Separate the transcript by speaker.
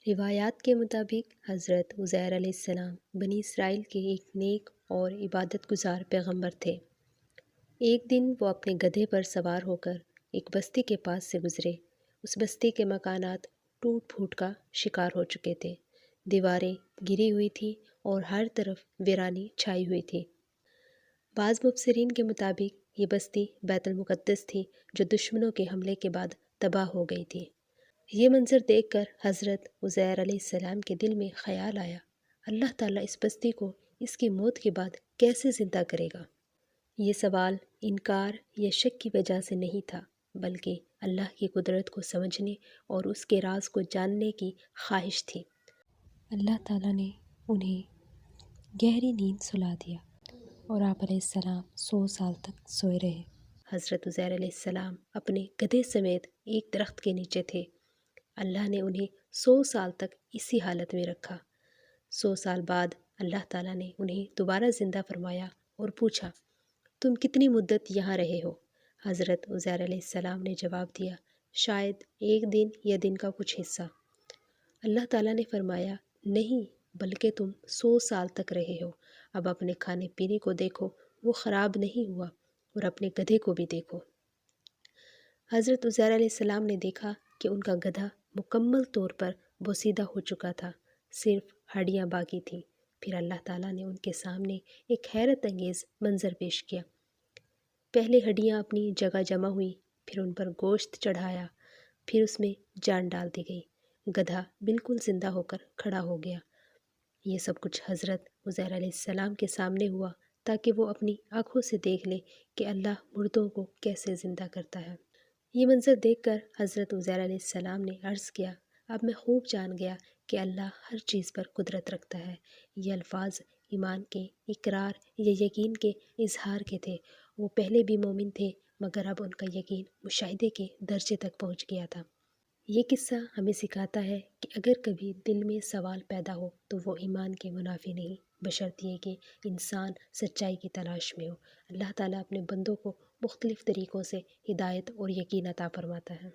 Speaker 1: روایات کے مطابق حضرت عزیر علیہ السلام بنی اسرائیل کے ایک نیک اور عبادت گزار پیغمبر تھے۔ ایک دن وہ اپنے گدھے پر سوار ہو کر ایک بستی کے پاس سے گزرے۔ اس بستی کے مکانات ٹوٹ پھوٹ کا شکار ہو چکے تھے، دیواریں گری ہوئی تھیں اور ہر طرف ویرانی چھائی ہوئی تھی۔ بعض مبصرین کے مطابق یہ بستی بیت المقدس تھی جو دشمنوں کے حملے کے بعد تباہ ہو گئی تھی۔ یہ منظر دیکھ کر حضرت عزیر علیہ السلام کے دل میں خیال آیا، اللہ تعالیٰ اس بستی کو اس کی موت کے بعد کیسے زندہ کرے گا؟ یہ سوال انکار یا شک کی وجہ سے نہیں تھا، بلکہ اللہ کی قدرت کو سمجھنے اور اس کے راز کو جاننے کی خواہش تھی۔ اللہ تعالیٰ نے انہیں گہری نیند سلا دیا اور آپ علیہ السلام 100 سال تک سوئے رہے۔ حضرت عزیر علیہ السلام اپنے گدھے سمیت ایک درخت کے نیچے تھے۔ اللہ نے انہیں 100 سال تک اسی حالت میں رکھا۔ 100 سال بعد اللہ تعالیٰ نے انہیں دوبارہ زندہ فرمایا اور پوچھا، تم کتنی مدت یہاں رہے ہو؟ حضرت عزیر علیہ السلام نے جواب دیا، شاید ایک دن یا دن کا کچھ حصہ۔ اللہ تعالیٰ نے فرمایا، نہیں بلکہ تم 100 سال تک رہے ہو۔ اب اپنے کھانے پینے کو دیکھو، وہ خراب نہیں ہوا، اور اپنے گدھے کو بھی دیکھو۔ حضرت عزیر علیہ السلام نے دیکھا کہ ان کا گدھا مکمل طور پر بوسیدہ ہو چکا تھا، صرف ہڈیاں باقی تھیں۔ پھر اللہ تعالیٰ نے ان کے سامنے ایک حیرت انگیز منظر پیش کیا۔ پہلے ہڈیاں اپنی جگہ جمع ہوئیں، پھر ان پر گوشت چڑھایا، پھر اس میں جان ڈال دی گئی۔ گدھا بالکل زندہ ہو کر کھڑا ہو گیا۔ یہ سب کچھ حضرت عزیر علیہ السلام کے سامنے ہوا تاکہ وہ اپنی آنکھوں سے دیکھ لے کہ اللہ مردوں کو کیسے زندہ کرتا ہے۔ یہ منظر دیکھ کر حضرت عزیر علیہ السلام نے عرض کیا، اب میں خوب جان گیا کہ اللہ ہر چیز پر قدرت رکھتا ہے۔ یہ الفاظ ایمان کے اقرار یا یقین کے اظہار کے تھے۔ وہ پہلے بھی مومن تھے، مگر اب ان کا یقین مشاہدے کے درجے تک پہنچ گیا تھا۔ یہ قصہ ہمیں سکھاتا ہے کہ اگر کبھی دل میں سوال پیدا ہو تو وہ ایمان کے منافی نہیں، بشرطیہ کہ انسان سچائی کی تلاش میں ہو۔ اللہ تعالیٰ اپنے بندوں کو مختلف طریقوں سے ہدایت اور یقین عطا فرماتا ہے۔